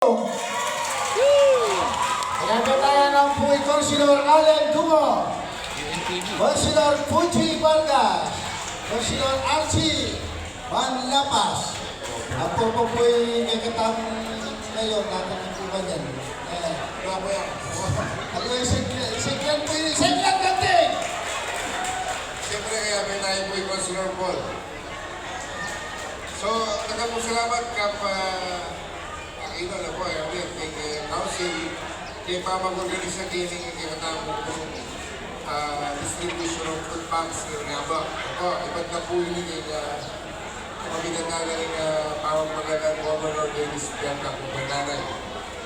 Kaya tayo ng Puy Consilor Allen Dumo, Consilor Fuji Vargas, Consilor Archie Manlapas. Ako po po'y nagkatang ngayon, natanong po ba dyan? Bravo yan. Ako yung siklan po yun, siklan natin! Siyempre kaya may tayo po yung Consilor Paul. So, nagpapasalamat kap Aquino na po, kay Council, kay Pamag-Organisa Kining, kay Matapong distribution of food packs ng Ngaba. Ako, iba't na po yun yung pamilatanan ng Pamag-Magalan Governor Dennis Bianca po Bananay.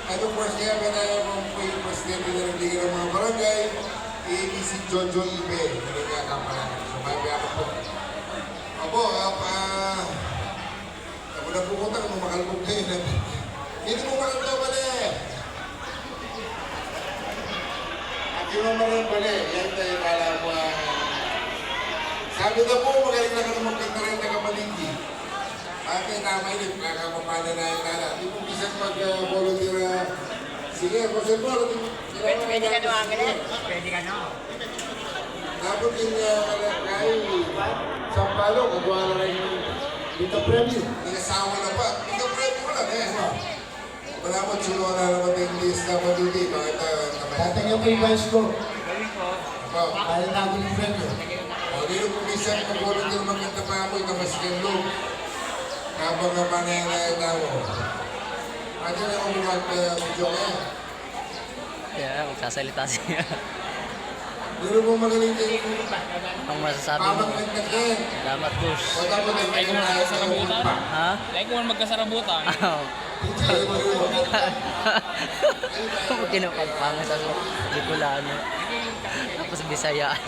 At of course, kaya ganaya po yung Presidente na nagbigay ng mga barangay, ABC Jojo Ibe, na nagkakapalan. So, may biyak po. Abo, ako na pumunta kung makalbog kayo. Hindi mo makalbog ba na At yung makalbog ba na yan tayo kala mo. Sabi na po, magaling na ka naman kanta rin na kapaligdi. Bakit tama yun, kakapapana na yung nala. Hindi mo bisan mag-volunteer. Sige, Jose Paul. Pwede ka naman ganun. Pwede ka naman. Dapat yung kayo Sampalo, kagawa na rin yung Dito preview. inasawa na pa. Ito preview ko lang eh. Wala mo chulo na naman yung list na maduti. Bakit Tatang yung kay Vice ko. Ako. Kaya natin yung preview. O, dito kung minsan mag-volunteer maganda pa ako, ikamaskin lo. Habang nga pa na yung nakitawa. Ate na ako mag-video kayo. Yeah, magsasalita siya. Dito mo magaling kayo. Ang masasabi mo? Pamag-nagtag yan. Salamat, boss. O tapos nagtayo na tayo sa kabutan pa. Ha? Like mo magkasarabutan. Kung kinapagpangas ako, Bicolano. Tapos Bisayaan.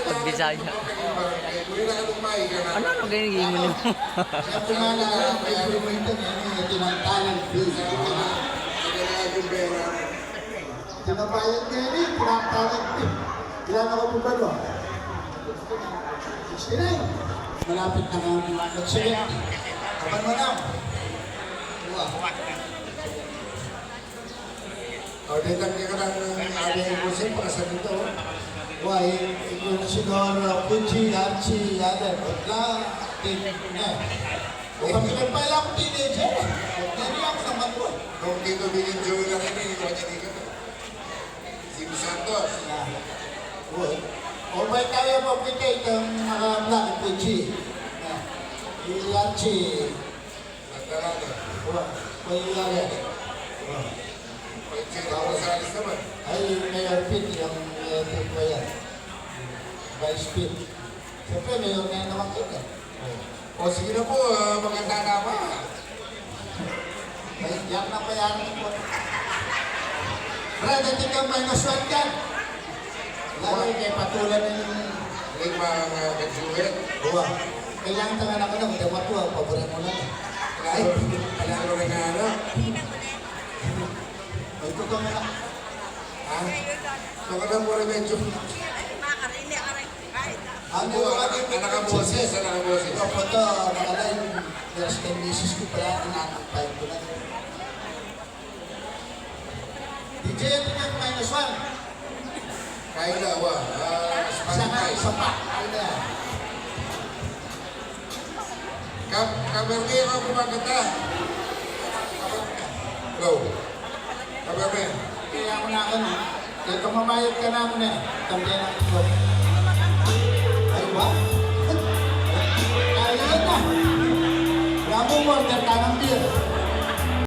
Pag Bisaya. Ano ganyan mo? Kaya kumana ang preview mo ito, yung tinantalang fee. Tinabayad nga yun, tinantalang fee. Ilan ako po ba no? 69. Malapit na kami mag-sige. Kapan mo na? O, dito ka lang ng musim para sa dito. Why, yung siguro, Fuji, Archie, Yadan, Otla, o kami nagpala akong teenager. Hindi ako naman po. Kung dito bigyan Joey lang ini, ikaw niya dito. Sim Santos. O may kaya po kita itong mga black Fuji. Archie. Magdalada. May Yadan. Pag-check ako sa alis naman. Ay, Mayor Pete, yung trip ko yan. Vice Pete. Siyempre, Mayor na naman kita. O sige na po, maganda na pa. May yak na pa yan po. Brad, hindi ka -1 yan. Lalo kay patulan na yung Hindi mga kagsuwet. buwa. Kailangan tangan ako na, kaya matuwa, paboran mo lang. Ay, Alam rin nga ano. may tutong na. Ha? Nakadang mo rin medyo. Ang Anak ang boses, anak ang boses. ito po ito, nakalay, last 10 misis ko pala, tinatampay ko na. DJ, ito yung -1. Kaya na, wa. Isa na, Spotify. isa pa. Ano na yan? Kamermi ako kumaganda. Go. Kamermi. Kaya ako na ano, kaya kamamayag ka na ako na eh. Tambiyan ang ito. Ay ba? Ayun na. Wala mo order ka ng beer.